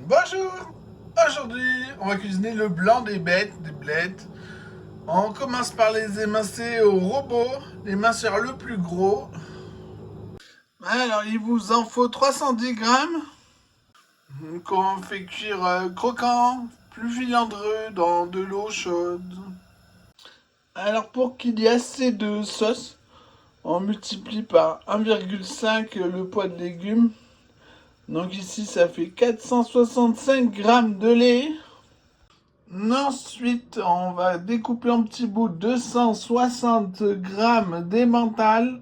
Bonjour. Aujourd'hui, on va cuisiner le blanc des blettes. On commence par les émincer au robot, l'éminceur le plus gros. Alors, il vous en faut 310 grammes qu'on fait cuire croquant, plus filandreux dans de l'eau chaude. Alors, pour qu'il y ait assez de sauce, on multiplie par 1,5 le poids de légumes. Donc ici, ça fait 465 grammes de lait. Ensuite, on va découper en petits bouts 260 grammes d'emmental.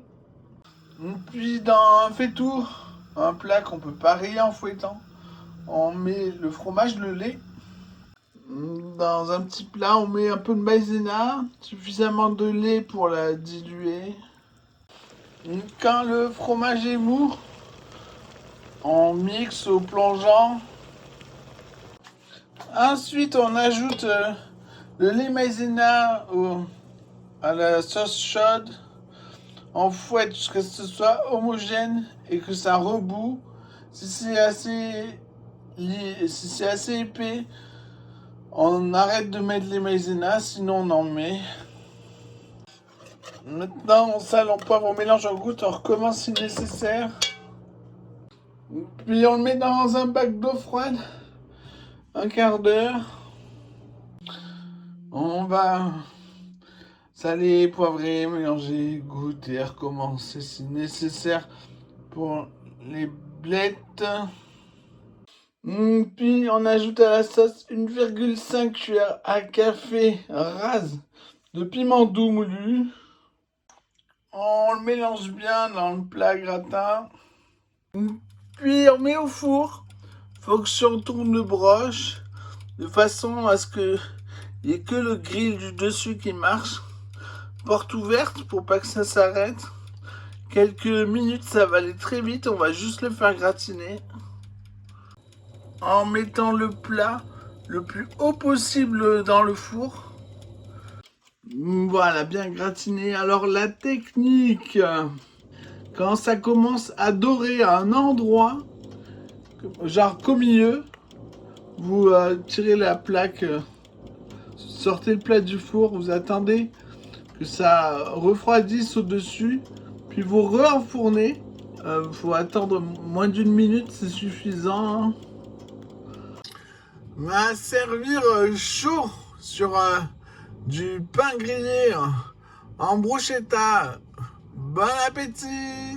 Puis dans un faitout, un plat qu'on peut parer en fouettant, on met le fromage, le lait. Dans un petit plat, on met un peu de maïzena, suffisamment de lait pour la diluer. Quand le fromage est mou, on mixe au plongeant. Ensuite, on ajoute le lait maïzena à la sauce chaude. On fouette jusqu'à ce que ce soit homogène et que ça rebout. Si c'est assez épais, on arrête de mettre les maïzena, sinon on en met. Maintenant, on sale, on poivre, on mélange, on goûte, on recommence si nécessaire. Puis on le met dans un bac d'eau froide, un quart d'heure. On va saler, poivrer, mélanger, goûter, recommencer si nécessaire pour les blettes. Puis on ajoute à la sauce 1,5 cuillère à café rase de piment doux moulu. On le mélange bien dans le plat gratin. Puis on met au four, fonction tourne-broche, de façon à ce qu'il n'y ait que le grill du dessus qui marche. Porte ouverte pour pas que ça s'arrête. Quelques minutes, ça va aller très vite, on va juste le faire gratiner. En mettant le plat le plus haut possible dans le four. Voilà, bien gratiné. Alors la technique, quand ça commence à dorer à un endroit, genre qu'au milieu, vous tirez la plaque, sortez le plat du four, vous attendez que ça refroidisse au-dessus, puis vous re-enfournez. Faut attendre moins d'une minute, c'est suffisant. On va servir chaud sur du pain grillé en bruschetta. Bon appétit!